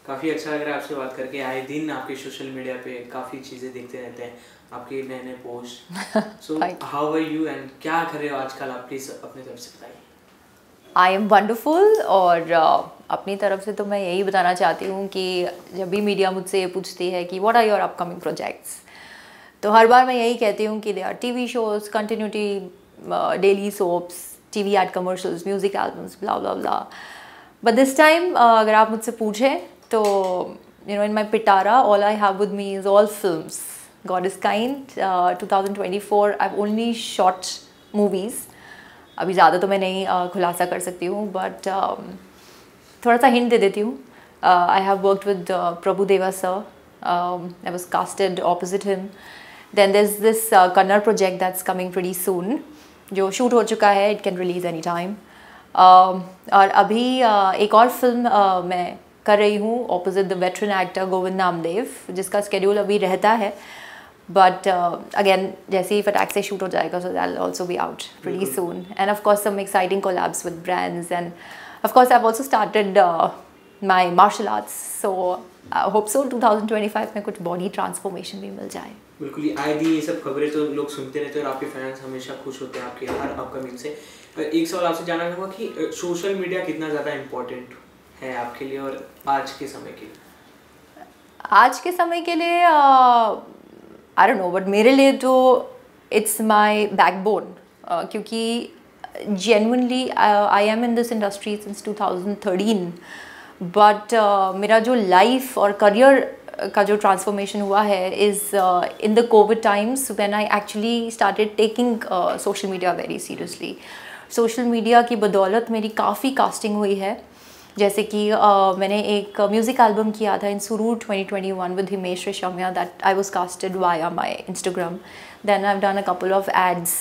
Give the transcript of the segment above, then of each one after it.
काफ़ी अच्छा लग रहा है आपसे बात करके। आए दिन आपके सोशल मीडिया पे काफ़ी चीज़ें देखते रहते हैं, आपके नए नए post. So how are you and क्या कर रहे हो आजकल आप, प्लीज़ अपनी तरफ से बताइए। I am wonderful. और अपनी तरफ से तो मैं यही बताना चाहती हूँ कि जब भी मीडिया मुझसे ये पूछती है कि what are your upcoming projects, तो हर बार मैं यही कहती हूँ कि they are TV shows, continuity, daily soaps, TV ad commercials, music albums, blah blah blah. But this time अगर आप मुझसे पूछें तो इन माई पिटारा all I have with me is all films. God is kind 2024 I have only shot movies. अभी ज़्यादा तो मैं नहीं खुलासा कर सकती हूँ, बट थोड़ा सा हिंट दे देती हूँ। I have worked with Prabhu Deva sir. I was casted opposite him. Then there is this Kannada project that's coming pretty soon, जो शूट हो चुका है, it can release any time. और अभी एक और फिल्म मैं कर रही हूँ opposite the veteran actor Govind Namdev, जिसका स्केड्यूल अभी रहता है, बट अगेन जैसे ही फटाक से शूट हो जाएगा, so that will also be out pretty soon. And of course some exciting collabs with brands, and of course I have also started my martial arts, so hope so 2025 में कुछ body transformation भी मिल जाए। बिल्कुल ही आए दिन ये सब खबरें तो लोग सुनते रहते हैं और आपके फैंस हमेशा खुश होते हैं आपके हर अपकमिंग से। एक सवाल आपसे जानना चाहूँगा कि सोशल मीडिया कितना ज़्यादा इम्पोर्टेंट है आपके लिए और आज के समय के लिए? आज के समय के लिए आई डोंट नो, बट मेरे लिए तो इट्स माय बैकबोन, क्योंकि genuinely I am in this industry since 2013, but मेरा जो लाइफ और करियर का जो ट्रांसफॉर्मेशन हुआ है is in the Covid times when I actually started taking social media very seriously. Social media की बदौलत मेरी काफ़ी कास्टिंग हुई है, जैसे कि मैंने एक म्यूज़िक एल्बम किया था in Suroor 2021 with Himesh Reshammiya, that I was casted via my Instagram. Then I have done a couple of ads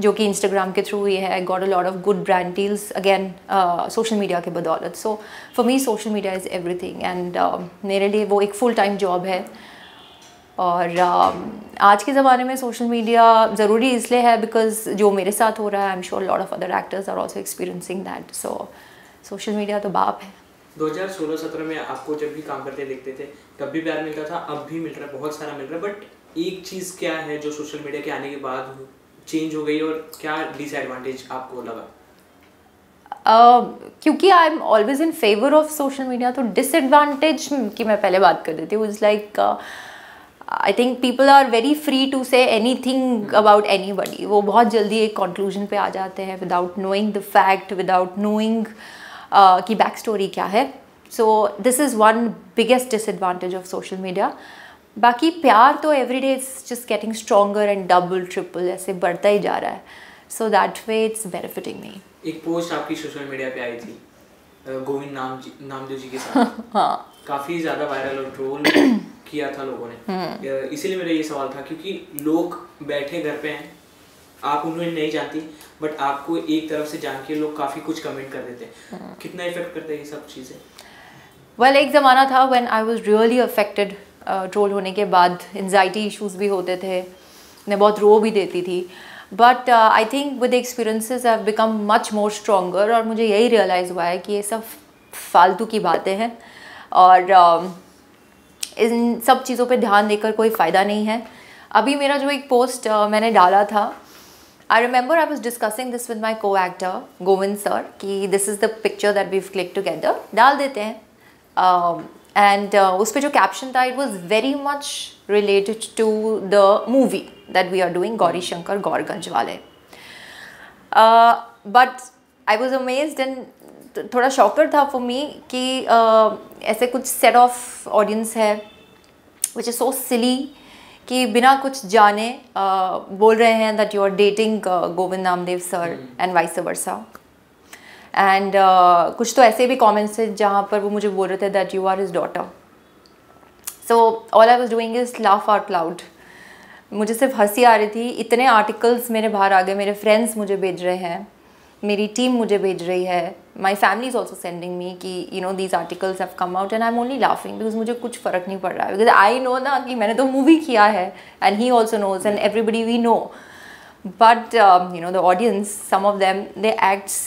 जो कि इंस्टाग्राम के थ्रू ही है। I got a lot of good brand deals again social media के बदौलत। So for me social media is everything, and मेरे लिए वो एक फुल टाइम जॉब है। और आज के ज़माने में सोशल मीडिया ज़रूरी इसलिए है बिकॉज जो मेरे साथ हो रहा है, I am sure lot of other actors are also experiencing that. So social media तो बाप है। 2016-17 में आपको जब भी काम करते देखते थे तब भी प्यार मिलता था, अब भी मिल रहा है, बहुत सारा मिल रहा है, बट एक चीज़ क्या है जो सोशल मीडिया के आने के बाद चेंज हो गई और क्या डिसएडवांटेज आपको लगा? क्योंकि I am always in favour of social media, तो डिसएडवांटेज की मैं पहले बात कर देती हूँ। It's like I think people are very free to say anything about anybody. वो बहुत जल्दी एक कंक्लूजन पे आ जाते हैं without knowing the fact, without knowing की बैक स्टोरी क्या है। So this is one biggest disadvantage of social media. बाकी प्यार तो every day it's just getting stronger and double triple ऐसे बढ़ता ही जा रहा है। So that way it's benefiting me. एक पोस्ट आपकी सोशल मीडिया पे आई थी गोविंद नामदेव जी के साथ। हाँ, काफ़ी ज़्यादा वायरल और ट्रोल किया था लोगों ने। इसीलिए मेरा ये सवाल था क्योंकि लोग बैठे घर पे हैं, आप उन्हें नहीं जानती, बट आपको एक तरफ से जान के लोग काफ़ी कुछ कमेंट कर देते हैं। कितना इफेक्ट करते हैं ये सब चीज़ें? वेल, एक ज़माना था when I was really affected. Troll होने के बाद एंजाइटी इश्यूज भी होते थे, मैं बहुत रो भी देती थी, but I think with experiences I have become much more stronger. और मुझे यही रियलाइज़ हुआ है कि ये सब फालतू की बातें हैं और इन सब चीज़ों पे ध्यान देकर कोई फ़ायदा नहीं है। अभी मेरा जो एक पोस्ट मैंने डाला था, I remember I was discussing this with my coactor Govind sir कि this is the picture that we click together, डाल देते हैं। एंड उस पर जो कैप्शन था, it was very much related to the movie that we are doing, Gauri Shankar Gauriganj वाले। But I was amazed and थोड़ा शॉकर था फॉर मी कि ऐसे कुछ सेट ऑफ ऑडियंस है विच इज़ सो सिली कि बिना कुछ जाने बोल रहे हैं that you are dating Govind Namdev sir and vice versa. And कुछ तो ऐसे भी कमेंट्स थे जहाँ पर वो मुझे बोल रहे थे that you are his daughter. So all I was doing is laugh out loud. मुझे सिर्फ हंसी आ रही थी। इतने आर्टिकल्स मेरे बाहर आ गए, मेरे फ्रेंड्स मुझे भेज रहे हैं, मेरी टीम मुझे भेज रही है, my family is also sending me कि you know these articles have come out and I am only laughing because मुझे कुछ फ़र्क नहीं पड़ रहा है, बिकॉज आई नो ना कि मैंने तो मूवी किया है and he also knows and everybody we know, but you know the audience, some of them they acts,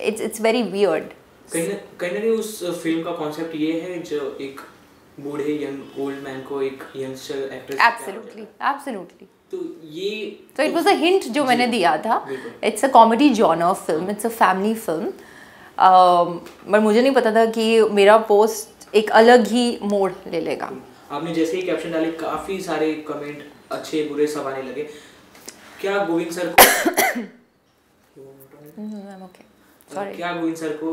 it's very weird कहीं ना कहीं उस फिल्म का कॉन्सेप्ट ये है जो एक बूढ़े यंग ओल्ड मैन को एक यंगस्टर एक्ट्रेस एब्सोल्युटली एब्सोल्युटली तो ये तो इट वाज अ हिंट जो मैंने दिया था. It's a comedy genre film, it's a family film. But मुझे नहीं पता था कि मेरा पोस्ट एक अलग ही मोड़ ले लेगा. आपने जैसे ही कैप्शन डाले काफी सारे कमेंट अच्छे बुरे सब आने लगे. क्या गोविंद सर को क्या गोविंद सर को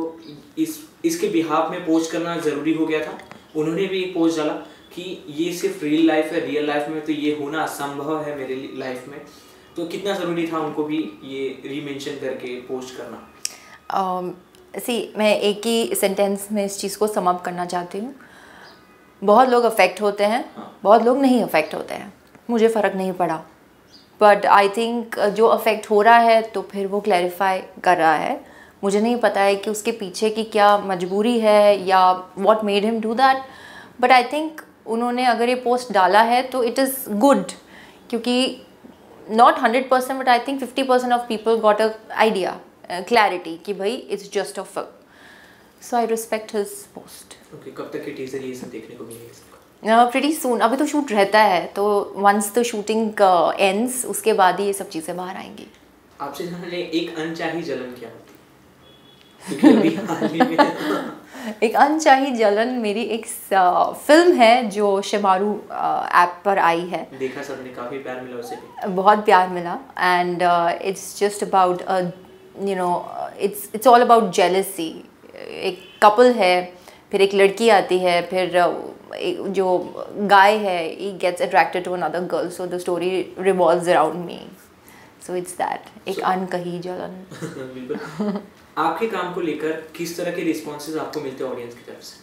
इसके बिहाफ में पोस्ट करना जरूरी हो गया था? उन्होंने भी एक पोस्ट डाला कि ये सिर्फ रियल लाइफ में तो ये होना असंभव है मेरे लाइफ में, तो कितना ज़रूरी था उनको भी ये रीमेंशन करके पोस्ट करना? मैं एक ही सेंटेंस में इस चीज़ को सम अप करना चाहती हूँ. बहुत लोग अफेक्ट होते हैं, बहुत लोग नहीं अफेक्ट होते हैं. मुझे फ़र्क नहीं पड़ा, बट आई थिंक जो अफेक्ट हो रहा है तो फिर वो क्लैरिफाई कर रहा है. मुझे नहीं पता है कि उसके पीछे की क्या मजबूरी है या what made him do that, but I think उन्होंने अगर ये पोस्ट डाला है तो इट इज़ गुड, क्योंकि not 100% but I think 50% of people got a idea, clarity कि भाई it's just a film. So I respect his post. Okay, कब तक के टीजर ये सब देखने को मिलेगा? प्रीटी सून. अभी तो शूट रहता है, तो वंस द शूटिंग एंड्स उसके बाद ही ये सब चीज़ें बाहर आएंगी. आपसे जानना चाहिए एक अनचाही जलन क्या होती है? क्योंकि अभी हाल ही में एक अनचाही जलन मेरी एक फिल्म है जो शिमारू ऐप पर आई है. देखा सबने, काफ़ी प्यार मिला उसे भी. बहुत प्यार मिला. And it's just about you know it's all about jealousy. एक कपल है, फिर एक लड़की आती है, फिर जो गाय है he gets attracted to another girl, so the story revolves around me. So it's that, एक अनकही जलन. बिल्कुल. आपके काम को लेकर किस तरह के रिस्पॉन्सेज आपको मिलते हैं ऑडियंस की तरफ से?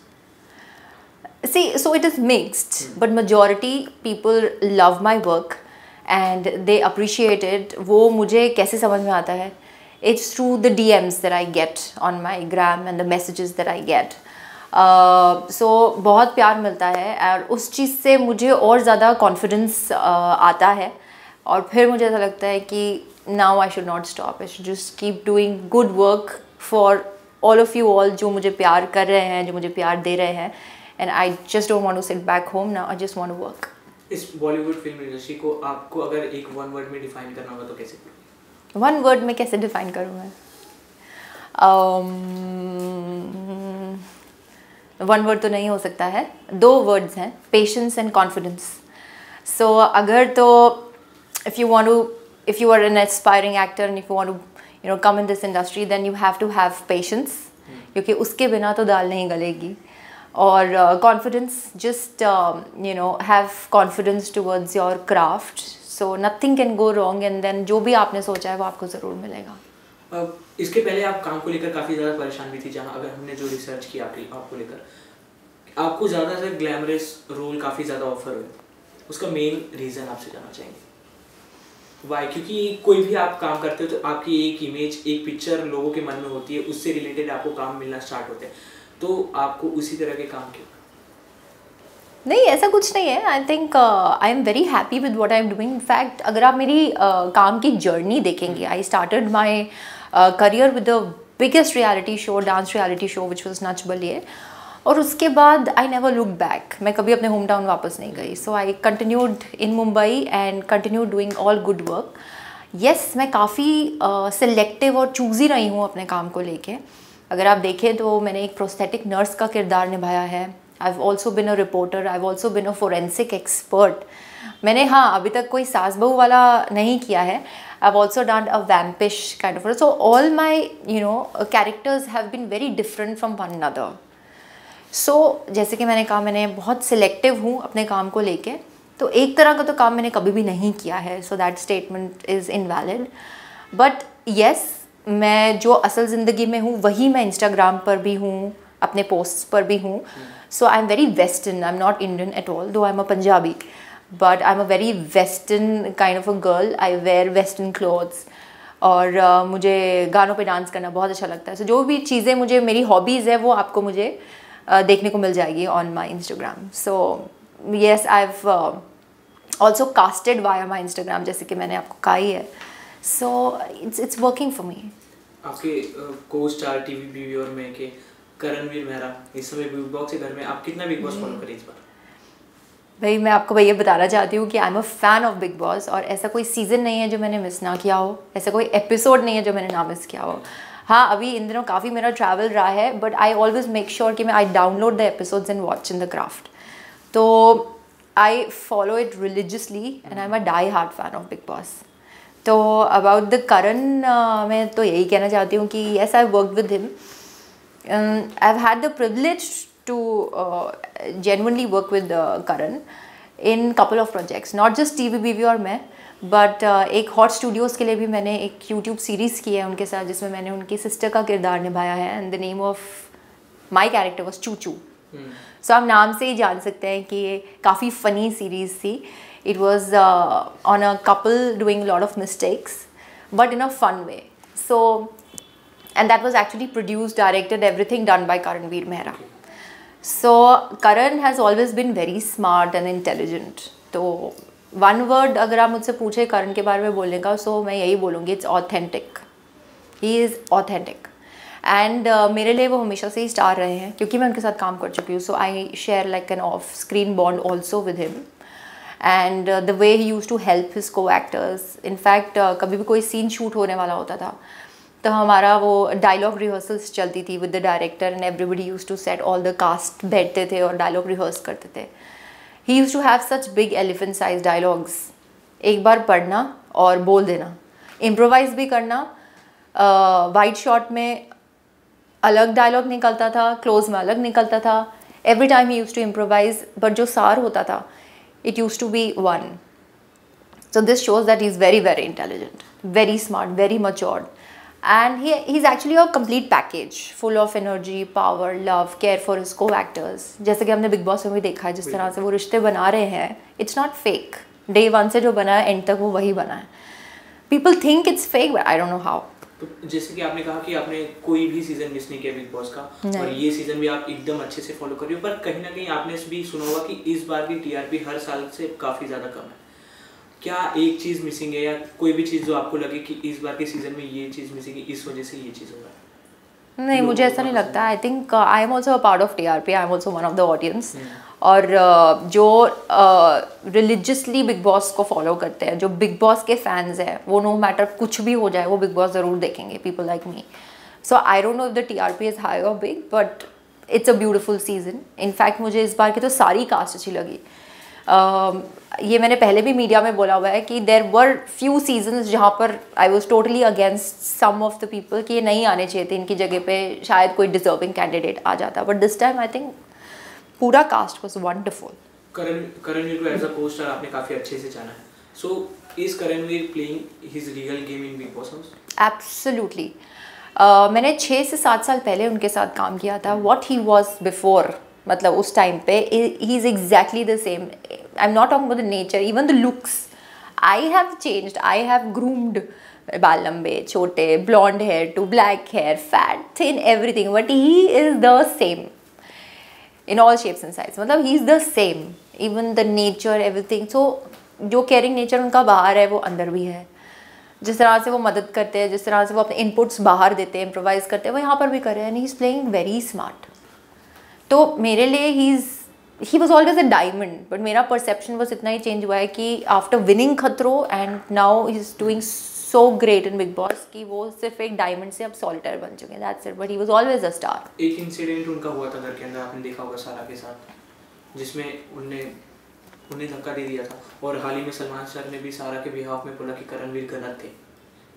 See, so it is mixed, but majority people love my work and they appreciate it. वो मुझे कैसे समझ में आता है? It's through the DMs that I get on my gram and the messages that I get. So बहुत प्यार मिलता है और उस चीज़ से मुझे और ज़्यादा कॉन्फिडेंस आता है, और फिर मुझे ऐसा लगता है कि now I should not stop. I should just keep doing good work for all of you all जो मुझे प्यार कर रहे हैं, जो मुझे प्यार दे रहे हैं. And I just don't want to sit back home now. I just want to work. इस बॉलीवुड फिल्म इंडस्ट्री को आपको अगर एक वन वर्ड में डिफाइन करना होगा तो कैसे करोगे? वन वर्ड में कैसे डिफाइन करूँ मैं? वन वर्ड तो नहीं हो सकता है, दो वर्ड्स हैं, पेशेंस एंड कॉन्फिडेंस. सो अगर तो if you are an aspiring actor and if you want to come in this industry, then you have to have patience, क्योंकि उसके बिना तो दाल नहीं गलेगी. और confidence, just have confidence towards your craft, so nothing can go wrong, and then जो भी आपने सोचा है वो आपको ज़रूर मिलेगा. इसके पहले आप काम को लेकर काफ़ी ज़्यादा परेशान भी थी, जहाँ अगर हमने जो रिसर्च किया आपको लेकर, आपको ज़्यादा से ग्लैमरस रोल काफ़ी ज़्यादा ऑफर हुए, उसका मेन रीज़न आपसे जानना चाहेंगे वाई? क्योंकि कोई भी आप काम करते हो तो आपकी एक इमेज, एक पिक्चर लोगों के मन में होती है, उससे रिलेटेड आपको काम मिलना स्टार्ट होते हैं, तो आपको उसी तरह के काम क्यों? नहीं, ऐसा कुछ नहीं है. I think I am very happy with what I am doing. In fact अगर आप मेरी काम की जर्नी देखेंगे, I started my career with the biggest reality show, dance reality show which was Nach Baliye, और उसके बाद आई नेवर लुक बैक. मैं कभी अपने होम टाउन वापस नहीं गई. So I continued in Mumbai and continued doing all good work. Yes, मैं काफ़ी सिलेक्टिव और चूज़ी रही हूँ अपने काम को लेके. अगर आप देखें तो मैंने एक प्रोस्थेटिक नर्स का किरदार निभाया है. I have also been a reporter, I have also been a forensic expert. मैंने अभी तक कोई सास बहू वाला नहीं किया है. I have also done a vampish kind of. So all my characters have been very different from one another. So जैसे कि मैंने कहा, मैंने बहुत सिलेक्टिव हूँ अपने काम को लेके, तो एक तरह का तो काम मैंने कभी भी नहीं किया है. So that statement is invalid. But yes, मैं जो असल ज़िंदगी में हूँ वही मैं इंस्टाग्राम पर भी हूँ, अपने पोस्ट्स पर भी हूँ. So I am very western, I am not Indian at all, though I am a Punjabi, but I am a very western kind of a girl. I wear western clothes, और मुझे गानों पे डांस करना बहुत अच्छा लगता है. सो जो भी चीज़ें मुझे, मेरी हॉबीज़ है, वो आपको मुझे देखने को मिल जाएगी on my Instagram. So yes, I have also casted via my Instagram, जैसे कि मैंने आपको कहा ही है. So it's working for me. आपके को स्टार टीवी व्यूअर में के करणवीर मेहरा इस समय बिग बॉस के घर में, आप कितना बिग बॉस फॉलो करें इस बार? भाई मैं आपको भैया बताना चाहती हूँ कि आई am a fan of Bigg boss, और ऐसा कोई सीज़न नहीं है जो मैंने मिस ना किया हो, ऐसा कोई एपिसोड नहीं है जो मैंने ना मिस किया हो। हाँ, अभी इन दिनों काफ़ी मेरा ट्रैवल रहा है, but I always make sure कि मैं I download the episodes and watch in the craft. तो I follow it religiously and I am a die hard fan of Bigg Boss. तो अबाउट द करण, मैं तो यही कहना चाहती हूँ कि yes I work with him, I have had the privilege to genuinely work with Karan in couple of projects, not just TVBV और मैं, but एक हॉट स्टूडियोज़ के लिए भी मैंने एक YouTube सीरीज़ की है उनके साथ, जिसमें मैंने उनकी सिस्टर का किरदार निभाया है, and the name of my character was Chuchu. So आप नाम से ही जान सकते हैं कि ये काफ़ी फ़नी सीरीज़ थी। It was on a couple doing lot of mistakes but in a fun way. So and that was actually produced, directed, everything done by Karanveer Mehra. So Karan has always been very smart and intelligent. तो one word अगर आप मुझसे पूछे करण के बारे में बोलने का, so मैं यही बोलूँगी, it's authentic. He is authentic. And मेरे लिए वो हमेशा से ही स्टार रहे हैं, क्योंकि मैं उनके साथ काम कर चुकी हूँ. So I share like an off-screen bond also with him. And the way he used to help his co-actors. In fact कभी भी कोई सीन शूट होने वाला होता था तो हमारा वो डायलॉग रिहर्सल्स चलती थी with the director, and everybody used to set, all the cast बैठते थे और डायलॉग रिहर्स करते थे. He used to have such big elephant size dialogues. एक बार पढ़ना और बोल देना, इम्प्रोवाइज भी करना. वाइड शॉट में अलग डायलॉग निकलता था, क्लोज में अलग निकलता था. Every time he used to improvise, but जो सार होता था it used to be one. So this shows that he's very, very intelligent, very smart, very matured. And he's actually a complete package, full of energy, power, love, care for his co-actors. जैसे कि हमने big boss में भी देखा है, जिस तरह से वो रिश्ते बना रहे हैं, it's not fake. Day one से जो बना है, end तक वो वही बना है. People think it's fake, but I don't know how. तो जैसे कि आपने कहा कि आपने कोई भी सीजन मिस नहीं किया बिग बॉस का, और ये सीजन भी आप एकदम अच्छे से फॉलो कर रही हो, पर कहीं ना कहीं आपने भी सुना होगा कि इस बार की टीआरपी हर साल से काफ़ी ज़्यादा कम है. क्या एक चीज़ मिसिंग है, या कोई भी चीज़ जो आपको लगे कि इस बार के सीजन में ये चीज़ मिसिंग है, इस वजह से ये चीज़ हो रहा है? नहीं, मुझे ऐसा नहीं लगता. आई think I am also a part of TRP, I am also one of the audience. और जो रिलीजियसली बिग बॉस को फॉलो करते हैं, जो बिग बॉस के फैंस हैं, वो नो मैटर कुछ भी हो जाए वो बिग बॉस ज़रूर देखेंगे. People like me. So I don't know if the TRP is high और big, but it's a beautiful season. In fact मुझे इस बार की तो सारी कास्ट अच्छी लगी. ये मैंने पहले भी मीडिया में बोला हुआ है कि देयर वर फ्यू सीजन्स जहाँ पर I was totally against some of the people कि ये नहीं आने चाहिए थे, इनकी जगह पे शायद कोई डिजर्विंग कैंडिडेट आ जाता. But this time I think पूरा कास्ट वॉज वंडरफुल. करणवीर को एज अ को स्टार आपने काफ़ी अच्छे से जाना है. So is Karanveer playing his real game in Bigg Boss house? Absolutely. मैंने 6 से 7 साल पहले उनके साथ काम किया था. व्हाट ही वाज बिफोर, मतलब उस टाइम पे he is exactly the same. I am not talking about the nature, even the looks. I have changed, I have groomed. बाल लंबे, छोटे, blonde hair to black hair, fat, thin, everything, but he is the same in all shapes and sizes. मतलब he is the same, even the nature, everything. So जो caring nature उनका बाहर है वो अंदर भी है. जिस तरह से वो मदद करते हैं, जिस तरह से वो अपने इनपुट्स बाहर देते हैं, इम्प्रोवाइज करते हैं, वो यहाँ पर भी कर रहे हैं. And he is playing very smart. तो मेरे लिए he was always a diamond, but मेरा परसेप्शन बस इतना ही चेंज हुआ है कि आफ्टर विनिंग खतरो and now he is doing so great in Bigg boss कि वो सिर्फ एक डायमंड से अब सॉलिटर बन चुके हैं. That's it. But he was always a star. एक इंसिडेंट उनका हुआ था घर के अंदर, आपने देखा होगा सारा के साथ, जिसमें उन्हें धक्का दे दिया था. और हाल ही में सलमान सर ने भी सारा के बिहाफ में बोला कि करणवीर गलत थे.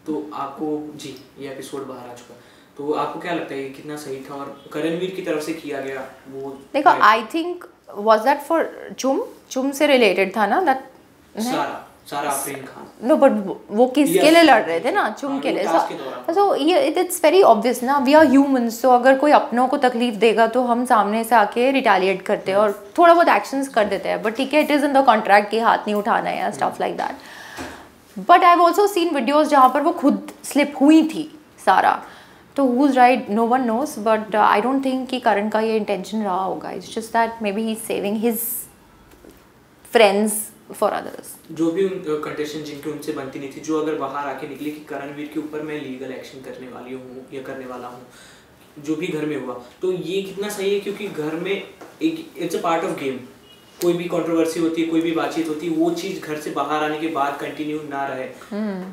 तो आपको जी ये एपिसोड बाहर आ चुका, तो आपको क्या लगता है ये कितना सही था और करणवीर की तरफ से किया गया वो? देखो, I think was that for चुम से रिलेटेड था ना, दैट सारा आफरीन खान. नो, बट वो किसके लिए लड़ रहे थे ना, चुम के लिए. सो ये इट्स वेरी ऑब्वियस ना, वी आर ह्यूमंस. तो अगर कोई अपनों को तकलीफ देगा तो हम सामने से आके रिटेलिएट करते हैं और थोड़ा बहुत एक्शंस कर देते हैं. बट ठीक है, it is in the contract कि हाथ नहीं उठाना है या stuff like that. But I have also seen videos जहाँ पर वो खुद स्लिप हुई थी सारा. तो who's right, no one knows, but I don't think कि करण का ये इंटेंशन रहा होगा. It's just that maybe he's saving his friends for others. जो भी कंटेस्टेंट जिनकी उनसे बनती नहीं थी, जो अगर बाहर आके निकले कि करणवीर के ऊपर मैं लीगल एक्शन करने वाली हूँ या करने वाला हूँ, जो भी घर में हुआ, तो ये कितना सही है क्योंकि घर में एक it's a part of game, कोई भी कंट्रोवर्सी होती है, कोई भी बातचीत होती है, वो चीज़ घर से बाहर आने के बाद कंटिन्यू ना रहे,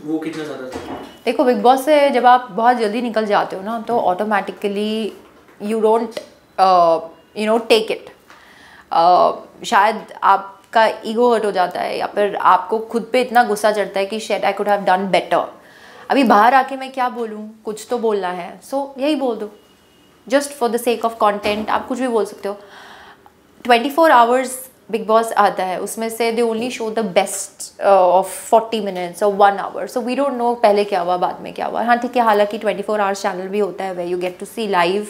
वो कितना ज़्यादा सही है। देखो बिग बॉस से जब आप बहुत जल्दी निकल जाते हो ना तो automatically you don't take it, शायद आपका ईगो हर्ट हो जाता है या फिर आपको खुद पे इतना गुस्सा चढ़ता है कि shit I could have done better, अभी बाहर आके मैं क्या बोलूँ, कुछ तो बोलना है, सो यही बोल दो, just for the sake of content आप कुछ भी बोल सकते हो। 24 आवर्स बिग बॉस आता है, उसमें से they only show the best of 40 minutes और 1 hour, so we don't know पहले क्या हुआ बाद में क्या हुआ। हाँ ठीक है, हालांकि 24 आवर्स चैनल भी होता है way you get to see live,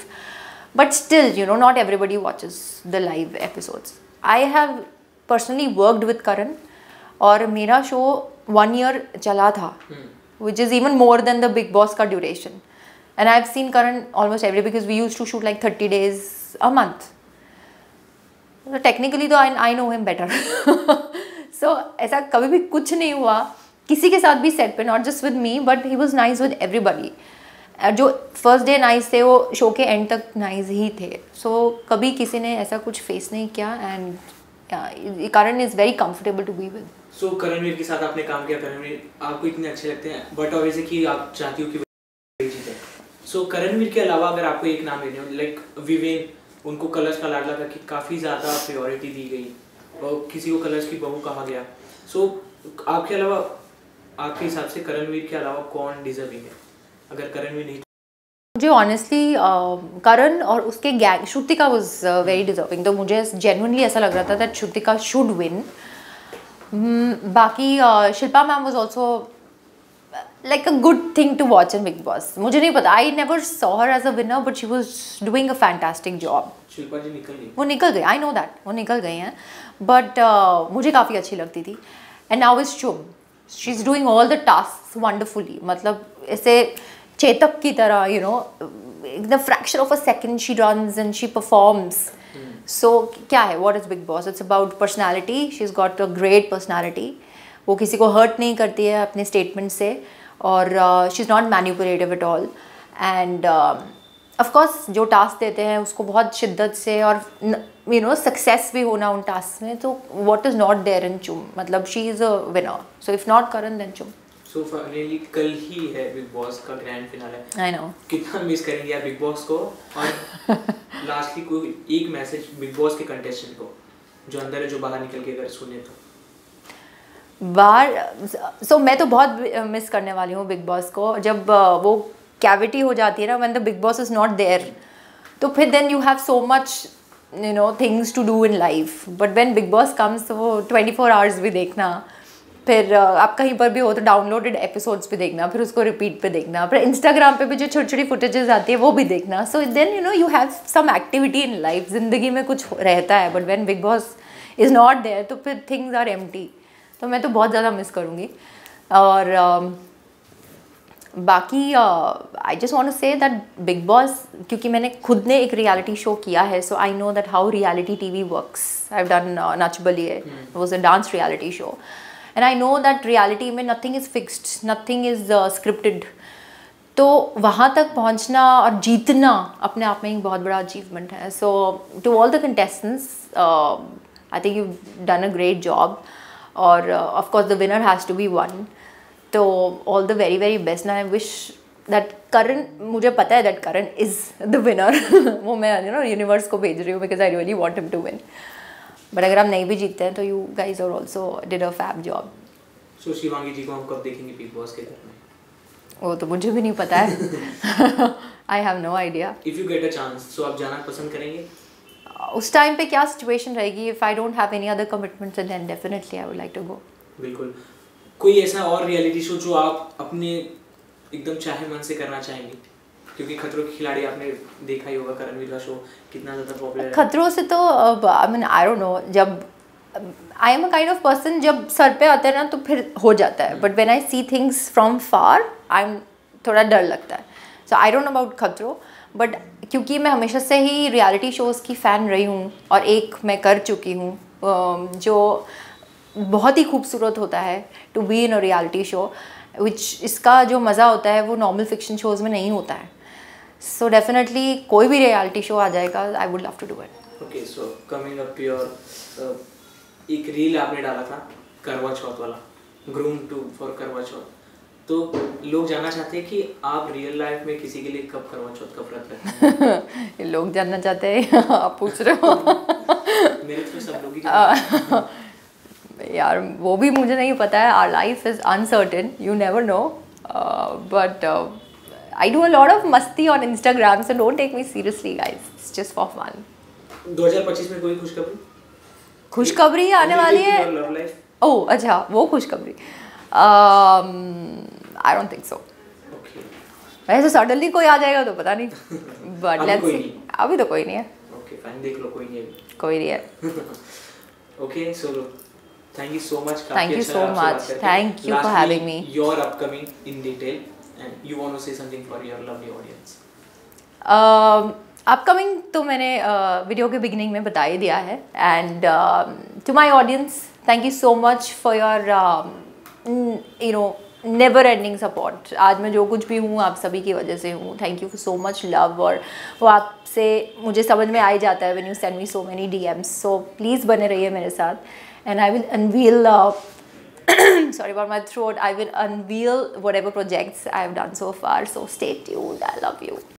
but still not everybody watches the live episodes. I have personally worked with Karan और मेरा शो 1 ईयर चला था, which is even more than the Big Boss का duration, and I've seen Karan almost every because we used to shoot like 30 days a month, so technically तो I know him better so ऐसा कभी भी कुछ नहीं हुआ किसी के साथ भी सेट पे, not just with me but he was nice with everybody। जो फर्स्ट डे नाइस थे वो शो के एंड तक नाइस ही थे, so कभी किसी ने ऐसा कुछ फेस नहीं किया and Karan is very comfortable to be with। सो करणवीर के साथ आपने काम किया, करणवीर आपको इतने अच्छे लगते हैं बट ऑब्वियसली कि आप चाहती हो कि वही जीते। सो करणवीर के अलावा अगर आपको एक नाम लेने हो, लाइक विवेन, उनको कलर्स का लाडला करके काफ़ी ज़्यादा प्रायोरिटी दी गई और किसी को कलर्स की बहू कहा गया, सो आपके अलावा आपके हिसाब से करणवीर के अलावा कौन डिजर्विंग है? अगर करणवीर नहीं, मुझे ऑनेस्टली करण और उसके gang, Shrutika was very deserving, तो मुझे जेन्युइनली ऐसा लग रहा था दैट श्रुतिका शुड विन। बाकी Shilpa ma'am was also like a good thing to watch in Bigg Boss. मुझे नहीं पता, I never saw her as a winner but she was doing a fantastic job. Shilpa ji निकल गई, वो निकल गई, आई नो दैट, वो निकल गई हैं, बट मुझे काफ़ी अच्छी लगती थी। And now is Shubh, she is doing all the task wonderfully, मतलब ऐसे चेतक की तरह the fraction of a second she runs and she performs. So क्या है, what is Bigg Boss? It's about personality, she is got a great personality, वो किसी को hurt नहीं करती है अपने स्टेटमेंट से, और she is not manipulative at all. And of course जो टास्क देते हैं उसको बहुत शिद्दत से और सक्सेस भी होना उन टास्क में, तो what is not there in Chum, मतलब she is a winner, so if not Karan then Chum. So finally कल ही है बिग बॉस का ग्रैंड फिनाले, आई नो कितना मिस करेंगे यार बिग बॉस को। और लास्टली कोई एक मैसेज बिग बॉस के कंटेस्टेंट को जो अंदर है, जो बाहर निकल के अगर सुने तो। सो मैं तो बहुत मिस करने वाली हूँ बिग बॉस को, जब वो कैविटी हो जाती है ना, when the Bigg Boss is not there, तो फिर then you have so much things to do in life, but when Bigg Boss comes तो वो 24 आवर्स भी देखना, फिर आप कहीं पर भी हो तो डाउनलोडेड एपिसोड्स भी देखना, फिर उसको रिपीट पे देखना, फिर इंस्टाग्राम पे भी जो छोटी छोटी फुटेजेस आती है वो भी देखना, so then you have some activity in life, ज़िंदगी में कुछ रहता है, but when Bigg Boss is not there तो फिर थिंग्स आर एम्प्टी, तो मैं तो बहुत ज़्यादा मिस करूँगी। और बाकी I just want to say that Bigg Boss, क्योंकि मैंने खुद ने एक रियलिटी शो किया है, so I know that how reality TV works. I have done Nach Baliye, it was a dance reality show, and I know that reality में nothing is fixed, nothing is scripted, तो वहाँ तक पहुँचना और जीतना अपने आप में एक बहुत बड़ा अचीवमेंट है। So to all the contestants, I think you done a great job, और of course the winner has to be one, तो all the very very best. And I wish that Karan, मुझे पता है that Karan is the winner वो मैं universe को भेज रही हूँ because I really want him to win, but अगर हम नहीं भी जीतते हैं तो you guys are also did a fab job. So Shivangi ji को हम कब देखेंगे बिग बॉस के घर में? वो तो मुझे भी नहीं पता है I have no idea. If you get a chance, so आप जाना पसंद करेंगे? उस टाइम पे क्या सिचुएशन रहेगी, if I don't have any other commitments then definitely I would like to go. बिल्कुल। कोई ऐसा और रियलिटी शो जो आप अपने एकदम चाहे मन से करना चाहेंगे? क्योंकि खतरों के खिलाड़ी आपने देखा ही होगा, करणवीर का शो कितना ज़्यादा पॉपुलर है। खतरों से तो I mean I don't know, जब I am a kind of person, जब सर पे आता है ना तो फिर हो जाता है, but when I see things from far I am थोड़ा डर लगता है। So I don't know about खतरों, बट क्योंकि मैं हमेशा से ही रियलिटी शोज़ की फ़ैन रही हूँ और एक मैं कर चुकी हूँ जो बहुत ही खूबसूरत होता है to be in a reality show, which इसका जो मज़ा होता है वो नॉर्मल फिक्शन शोज़ में नहीं होता है। सो डेफिनेटली कोई भी रियलिटी शो आ जाएगा, I would love to do it. Okay, so coming up to your, एक रील आपने डाला था करवा चौथ वाला, ग्रूम टू फॉर करवा चौथ, तो लोग जानना चाहते हैं कि आप रियल लाइफ में किसी के लिए कब करवा चौथ का व्रत रखते हैं? लोग जानना चाहते हैं आप पूछ रहे हो? मेरे तो सब लोग ही जानते हैं। यार वो भी मुझे नहीं पता है, our life is uncertain, you never know, but I do a lot of मस्ती on Instagram, so don't take me seriously guys, it's just for fun. 2025 में कोई खुशखबरी? खुशखबरी आने वाली है? ओह अच्छा, वो खुशखबरी, आई डोंट थिंक सो। वैसे सडनली कोई आ जाएगा तो पता नहीं, बट लेट्स सी, अभी तो कोई नहीं है। ओके फाइन, देख लो, कोई नहीं है, कोई नहीं है। Okay, so thank you so much, thank you so much, thank you for having me. Your upcoming in detail and you want to say something for your lovely audience. Upcoming तो मैंने video के beginning में बता ही दिया है, and to my audience thank you so much for your you know never ending support. आज मैं जो कुछ भी हूँ आप सभी की वजह से हूँ, thank you so much love, और वो आपसे मुझे समझ में आ ही जाता है when you send me so many DMs, so please बने रहिए मेरे साथ, and I will unveil sorry about my throat, I will unveil whatever projects I have done so far, so stay tuned, I love you.